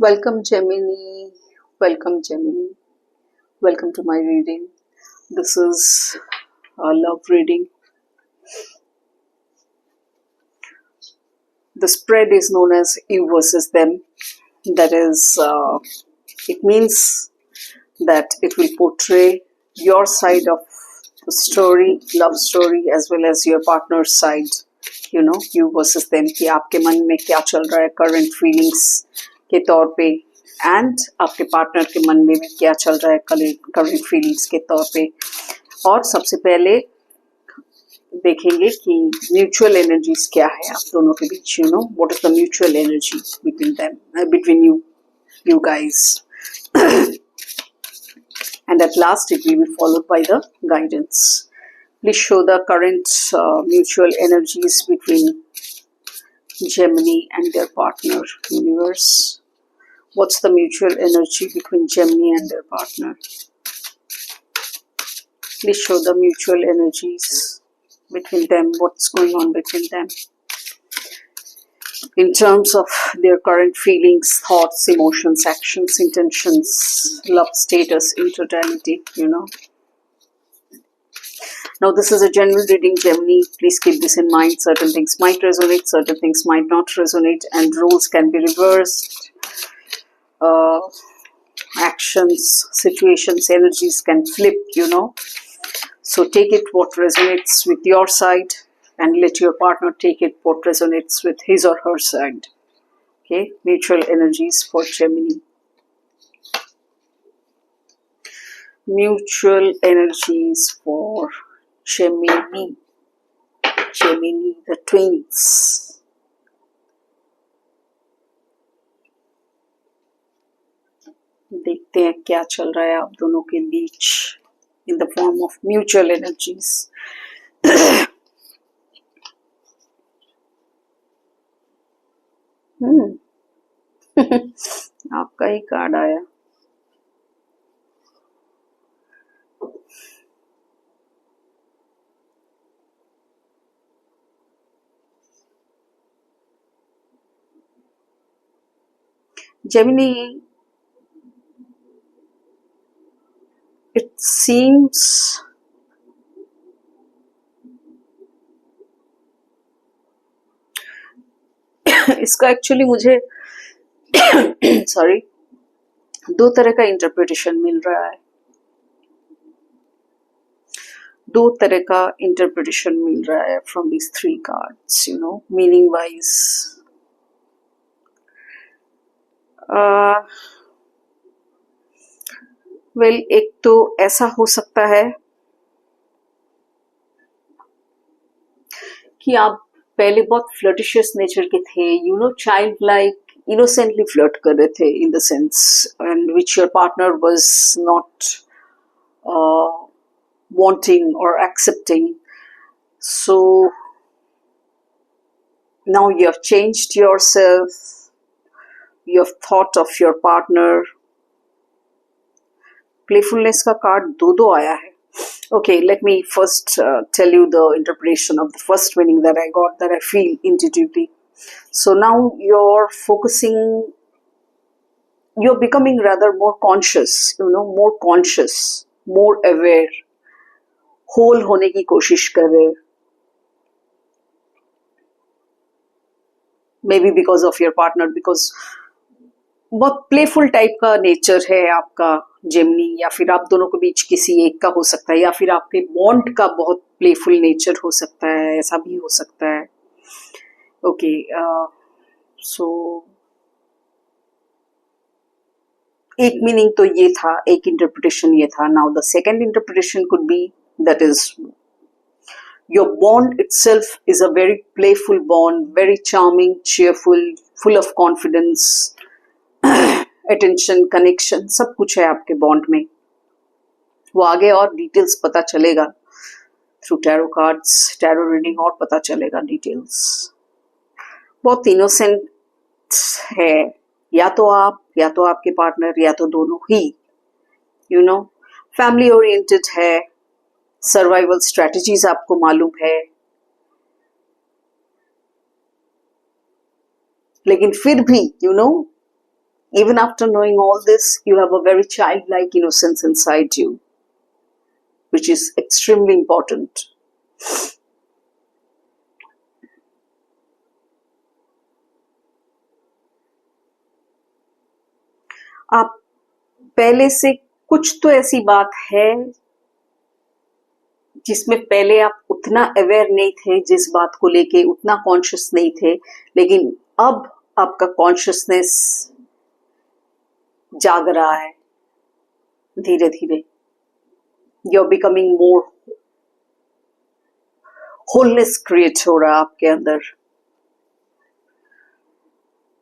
Welcome, Gemini. Welcome, Gemini. Welcome to my reading. This is a love reading. The spread is known as you versus them. That is, it means that it will portray your side of the story, love story, as well as your partner's side. You versus them. कि आपके मन में क्या चल रहा है current feelings के तौर पे एंड आपके पार्टनर के मन में भी क्या चल रहा है करंट फीलिंग्स के तौर पे। और सबसे पहले देखेंगे कि म्यूचुअल एनर्जीज क्या है आप दोनों के बीच। What is the mutual energy between you guys. And at last it will be followed by the guidance. Please show the current mutual energies between Gemini and their partner. Universe, what's the mutual energy between Gemini and their partner? Please show the mutual energies between them. What's going on between them in terms of their current feelings, thoughts, emotions, actions, intentions, love status in totality. Now this is a general reading, Gemini. Please keep this in mind. Certain things might resonate, certain things might not resonate, and roles can be reversed. Actions, situations, energies can flip, So take it what resonates with your side and let your partner take it what resonates with his or her side. Okay, mutual energies for Gemini. Mutual energies for Gemini. Gemini, the twins. देखते हैं क्या चल रहा है आप दोनों के बीच in the form of mutual energies. आपका ही कार्ड आया। Gemini, it seems इसका एक्चुअली मुझे सॉरी दो तरह का इंटरप्रिटेशन मिल रहा है। दो तरह का इंटरप्रिटेशन मिल रहा है from these three cards, meaning wise. Well, एक तो ऐसा हो सकता है कि आप पहले बहुत फ्लर्टिशियस नेचर के थे, चाइल्ड लाइक इनोसेंटली फ्लर्ट कर रहे थे in the sense and which your partner was not wanting or accepting. So now you have changed yourself, you have thought of your partner. Playfulness का कार्ड दो आया है। Okay, let me first tell you the interpretation of the first meaning that I got, that I feel intuitively. So now you're focusing, you're becoming rather more conscious, more conscious, more aware, whole होने की कोशिश कर रहे। May be because of your partner, because बहुत playful type का nature है आपका Gemini, या फिर आप दोनों के बीच किसी एक का हो सकता है, या फिर आपके बॉन्ड का बहुत प्लेफुल नेचर हो सकता है, ऐसा भी हो सकता है। ओके, सो एक मीनिंग तो ये था, एक इंटरप्रिटेशन ये था। Now the second interpretation could be that is your bond itself is a very playful bond, very charming, cheerful, full of confidence, attention, connection, सब कुछ है आपके बॉन्ड में। वो आगे और डिटेल्स पता चलेगा through tarot cards, tarot reading, और पता चलेगा डिटेल्स। बहुत इनोसेंट है, या तो आप, या तो आपके पार्टनर, या तो दोनों ही। फैमिली ओरिएंटेड है, सर्वाइवल स्ट्रेटजीज आपको मालूम है, लेकिन फिर भी Even after knowing all this, you have a very childlike innocence inside you, which is extremely important. आप पहले से कुछ तो ऐसी बात है जिसमें पहले आप उतना अवेयर नहीं थे, जिस बात को लेके उतना कॉन्शियस नहीं थे, लेकिन अब आपका कॉन्शियसनेस जाग रहा है धीरे धीरे. You are becoming more, wholeness create हो रहा है आपके अंदर.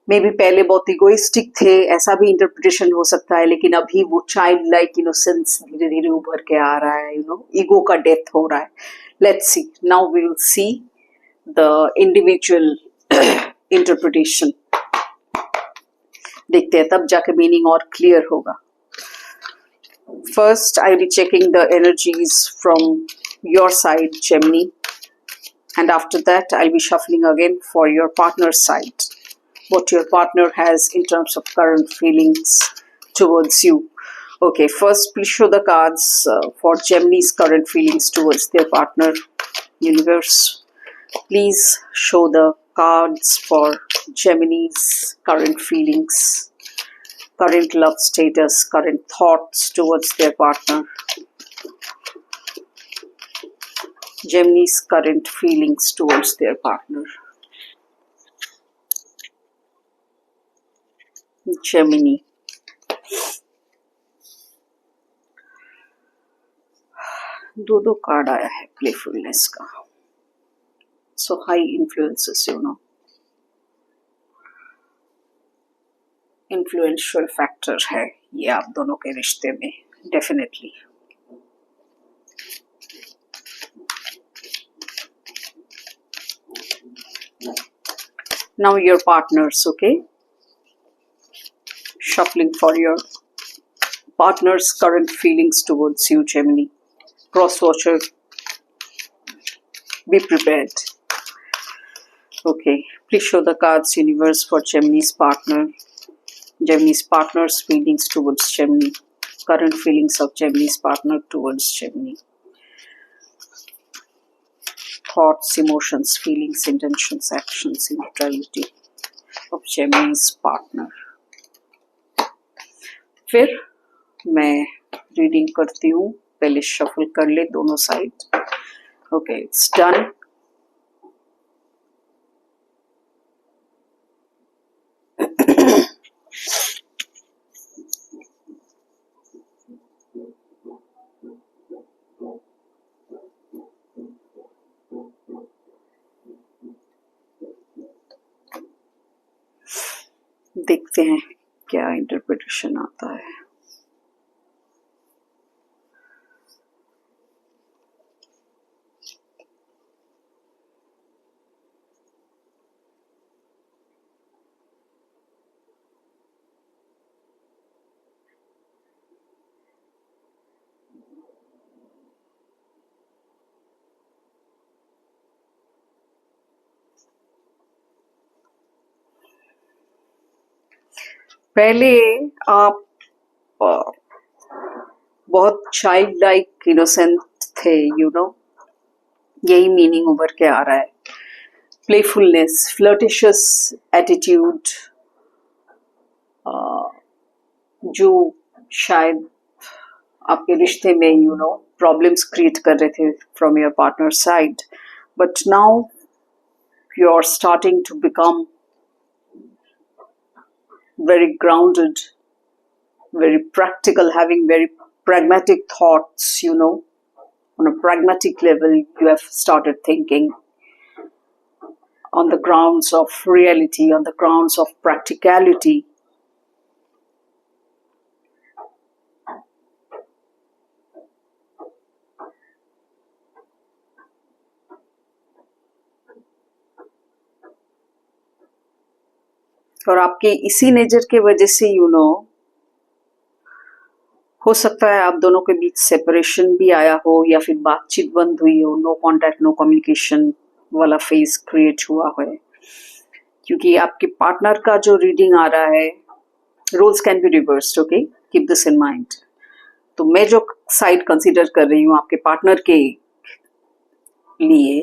मे बी पहले बहुत इगोइस्टिक थे, ऐसा भी इंटरप्रिटेशन हो सकता है, लेकिन अभी वो चाइल्ड लाइक इनोसेंस धीरे धीरे उभर के आ रहा है. ईगो का डेथ हो रहा है. Let's see, now we will see the individual interpretation. देखते हैं, तब जाके मीनिंग और क्लियर होगा. First I will be checking the energies from your side, Gemini, and after that I'll be shuffling again for your partner's side, what your partner has in terms of current feelings towards you. Okay, first please show the cards for Gemini's current feelings towards their partner. Universe, please show the cards for Gemini's current feelings, current love status, current thoughts towards their partner. Gemini's current feelings towards their partner. Gemini. दो card आया है playfulness का. सो high influences, influential factor है ये आप दोनों के रिश्ते में, definitely. Now your partners, okay? Shuffling for your partner's current feelings towards you, Gemini. Cross watcher, be prepared. Okay, please show the cards, Universe, for Gemini's partner. Gemini's partner's feelings towards Gemini. Current feelings of Gemini's partner towards Gemini. Thoughts, emotions, feelings, intentions, actions, neutrality of Gemini's partner. फिर मैं reading करती हूँ. पहले shuffle कर ले दोनों side. Okay, it's done. देखते हैं क्या इंटरप्रिटेशन आता है. पहले आप बहुत चाइल्ड लाइक इनोसेंट थे, यही मीनिंग उभर के आ रहा है. प्लेफुलनेस, फ्लर्टिशियस एटीट्यूड, जो शायद आपके रिश्ते में प्रॉब्लम्स क्रिएट कर रहे थे from your partner side. But now you are starting to become very grounded, very practical, having very pragmatic thoughts, on a pragmatic level. You have started thinking on the grounds of reality, on the grounds of practicality. और आपके इसी nature के वजह से हो सकता है आप दोनों के बीच सेपरेशन भी आया हो, या फिर बातचीत बंद हुई हो, नो कांटेक्ट नो कम्युनिकेशन वाला फेज क्रिएट हुआ है. क्योंकि आपके पार्टनर का जो रीडिंग आ रहा है roles can be reversed, okay, keep this in mind. तो मैं जो साइड कंसीडर कर रही हूँ आपके पार्टनर के लिए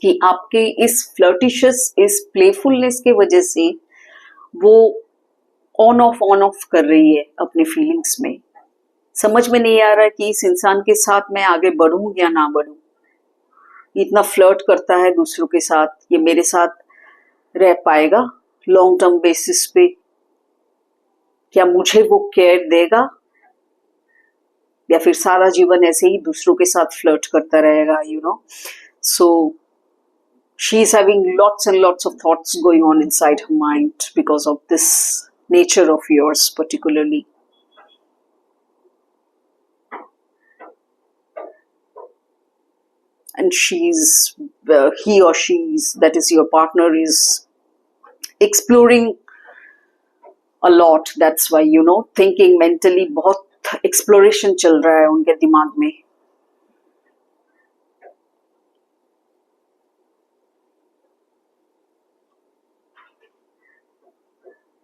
कि आपके इस फ्लर्टिशियस, इस प्लेफुलनेस के वजह से वो ऑन ऑफ कर रही है अपने फीलिंग्स में। समझ में नहीं आ रहा कि इस इंसान के साथ मैं आगे बढ़ूं या ना बढ़ूं। इतना फ्लर्ट करता है दूसरों के साथ, ये मेरे साथ रह पाएगा लॉन्ग टर्म बेसिस पे? क्या मुझे वो केयर देगा, या फिर सारा जीवन ऐसे ही दूसरों के साथ फ्लर्ट करता रहेगा, you know? So she is having lots and lots of thoughts going on inside her mind because of this nature of yours particularly. And he or she's, that is your partner, is exploring a lot. That's why, you know, thinking mentally, बहुत exploration चल रहा है उनके दिमाग में।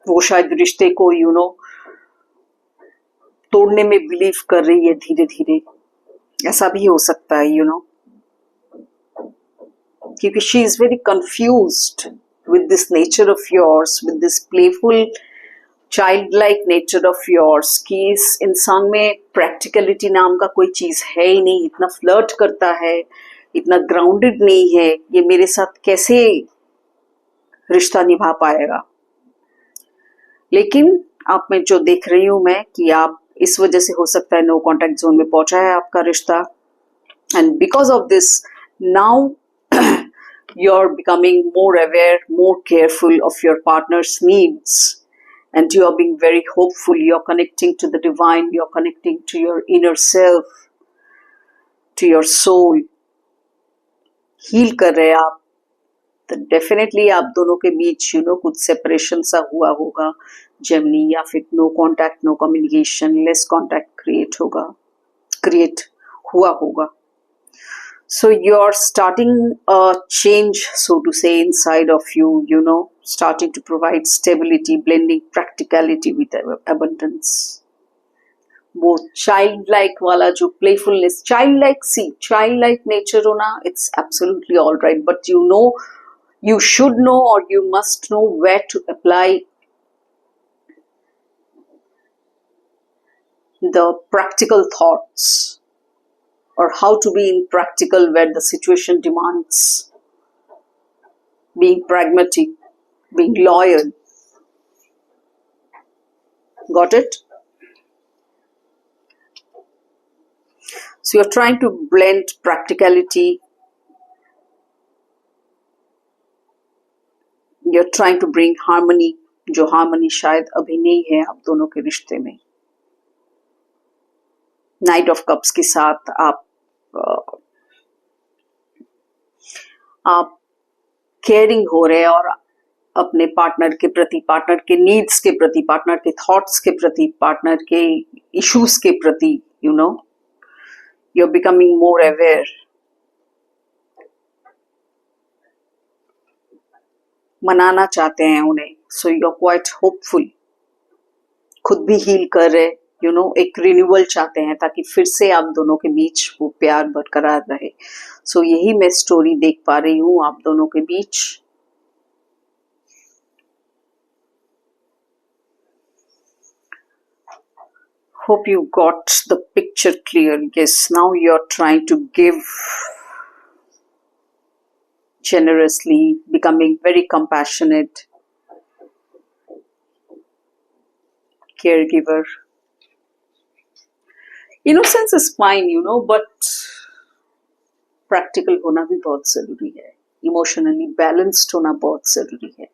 वो शायद रिश्ते को, यू नो, तोड़ने में बिलीव कर रही है धीरे धीरे, ऐसा भी हो सकता है, यू नो, क्योंकि she is very confused with this nature of yours, with this playful childlike nature of yours, कि इस इंसान में practicality नाम का कोई चीज है ही नहीं, इतना फ्लर्ट करता है, इतना ग्राउंडेड नहीं है, ये मेरे साथ कैसे रिश्ता निभा पाएगा। लेकिन आप में जो देख रही हूं मैं कि आप इस वजह से हो सकता है नो कॉन्टैक्ट जोन में पहुंचा है आपका रिश्ता, and because of this now you're becoming more aware, more careful of your partner's needs, and you are being very hopeful. You're connecting to the divine, you're connecting to your inner self, to your soul. Heal कर रहे आप, तो definitely आप दोनों के बीच, you know, कुछ separation सा हुआ होगा जेमिनी, या फिर no contact, no communication, less contact create हुआ होगा। So you're starting a change, so to say, inside of you, you know, starting to provide stability, blending practicality with abundance. वो childlike वाला जो playfulness, childlike nature होना, it's absolutely all right, but you know, you should know, or you must know where to apply the practical thoughts, or how to be impractical where the situation demands being pragmatic, being loyal. Got it? So you're trying to blend practicality, you're trying to bring harmony, जो harmony शायद अभी नहीं है आप दोनों के रिश्ते में। नाइट ऑफ कप्स के साथ आप केयरिंग हो रहे हैं, और अपने पार्टनर के प्रति, पार्टनर के नीड्स के प्रति, पार्टनर के थॉट्स के प्रति, पार्टनर के इश्यूज के प्रति, you know, you are becoming more aware. मनाना चाहते हैं उन्हें, so you are quite hopeful. खुद भी हील कर रहे, यू नो, एक रिन्यूअल चाहते हैं ताकि फिर से आप दोनों के बीच वो प्यार बरकरार रहे। सो यही मैं स्टोरी देख पा रही हूँ आप दोनों के बीच। Hope you got the picture clear. Yes, now you're trying to give generously, becoming very compassionate caregiver. Innocence is fine, you know, but practical होना भी बहुत जरूरी है, इमोशनली बैलेंस्ड होना बहुत जरूरी है।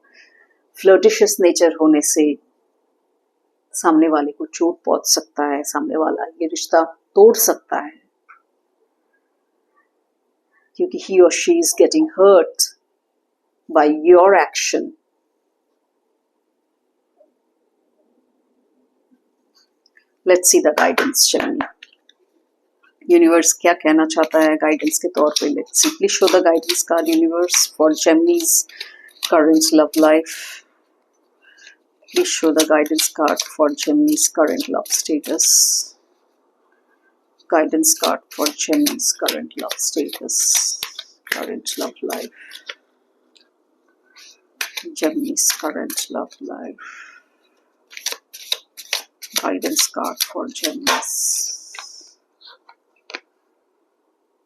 फ्लर्टिशियस नेचर होने से सामने वाले को चोट पहुंच सकता है, सामने वाला ये रिश्ता तोड़ सकता है, क्योंकि he or she is getting hurt by your action. Let's see the guidance, Gemini. Universe क्या कहना चाहता है गाइडेंस के तौर पे? Let's see, please show the guidance card universe for Gemini's current love life. Please show the guidance card for Gemini's current love status. Guidance card for Gemini's current love status. Current love life. Gemini's current love life. Guidance card for Gemini's.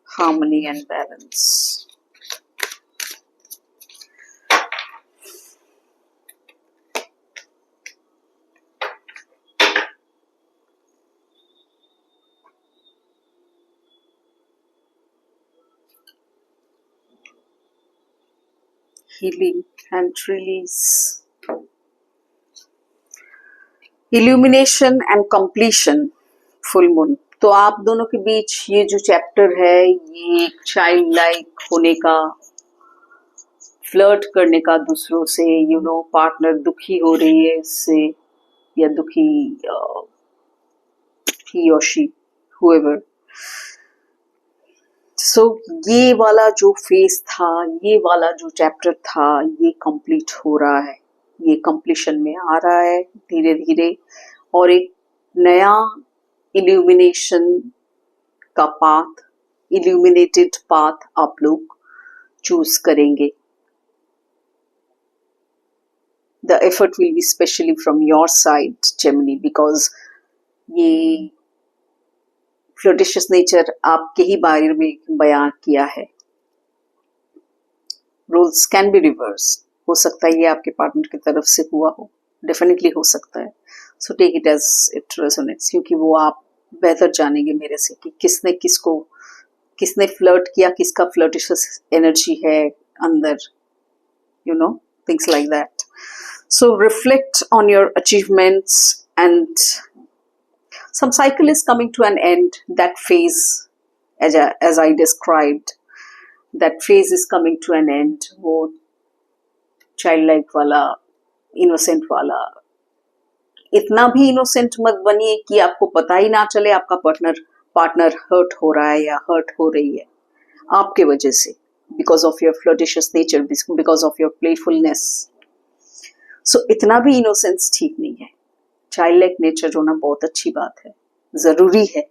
Harmony and balance. Healing and release. Illumination and completion. Full moon. तो आप दोनों के बीच ये जो chapter है, ये child like होने का, फ्लर्ट करने का दूसरों से, पार्टनर दुखी हो रही है इससे, या दुखी ही और शी, whoever. सो ये वाला जो फेज था, ये वाला जो चैप्टर था, ये कंप्लीट हो रहा है, ये कंप्लीशन में आ रहा है धीरे धीरे, और एक नया इल्यूमिनेशन का पाथ, इल्यूमिनेटेड पाथ आप लोग चूज करेंगे. The effort will be specially from your side Gemini, because ये फ्लर्टिशियस नेचर आपके ही बारे में बयान किया है. Roles can be reverse. हो सकता है ये आपके पार्टनर की तरफ से हुआ हो, डेफिनेटली हो सकता है. So take it as it resonates, क्योंकि वो आप बेहतर जानेंगे मेरे से कि किसने फ्लर्ट किया, किसका फ्लर्टिशियस एनर्जी है अंदर, things like that. So reflect on your achievements, and some cycle is coming to an end. That phase, as I described, that phase is coming to an end. वो childlike वाला, innocent वाला. इतना भी innocent मत बनिए कि आपको पता ही ना चले आपका पार्टनर हर्ट हो रहा है या हर्ट हो रही है आपके वजह से, because of your flirtatious nature, because of your playfulness. So इतना भी innocence ठीक नहीं है. चाइल्ड लाइक नेचर होना बहुत अच्छी बात है, जरूरी है.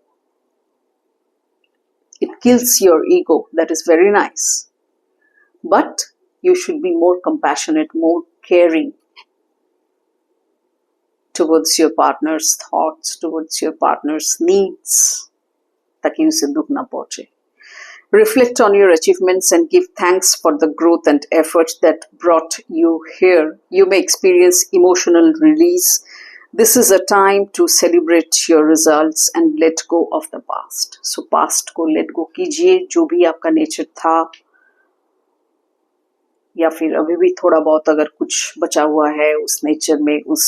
It kills your ego, that is very nice, but you should be more compassionate, more caring towards your partners thoughts, towards your partners needs, ताकि उसे दुख ना पहुंचे. Reflect on your achievements and give thanks for the growth and efforts that brought you here. You may experience emotional release. This is a time to celebrate your results and let go of the past. So past को let go कीजिए, जो भी आपका nature था, या फिर अभी भी थोड़ा बहुत अगर कुछ बचा हुआ है उस नेचर में, उस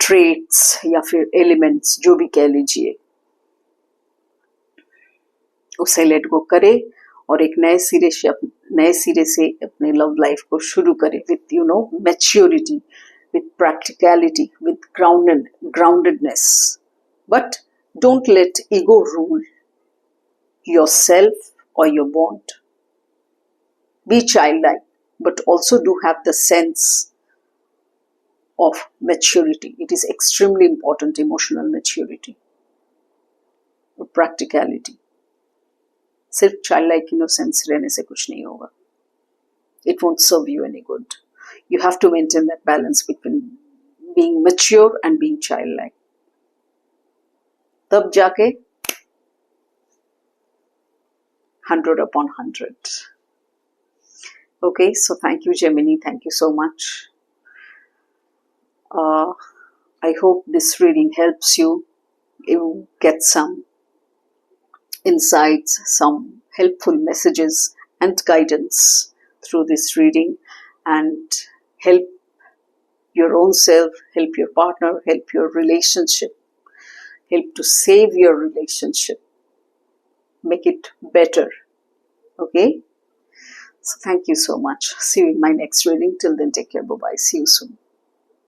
ट्रेट्स या फिर एलिमेंट्स, जो भी कह लीजिए, उसे लेट गो करे और एक नए सिरे से अपने लव लाइफ को शुरू करे with maturity, with practicality, with groundedness. But don't let ego rule yourself or your bond. Be childlike, but also do have the sense of maturity. It is extremely important, emotional maturity, practicality. सिर्फ child like innocence रहने से कुछ नहीं होगा. It won't serve you any good. You have to maintain that balance between being mature and being child like. तब जाके 100/100. Okay, so thank you Gemini, thank you so much. I hope this reading helps you. You get some insights, some helpful messages and guidance through this reading, and help your own self, help your partner, help your relationship, help to save your relationship, make it better. Okay, so thank you so much. See you in my next reading. Till then, take care. Bye bye. See you soon.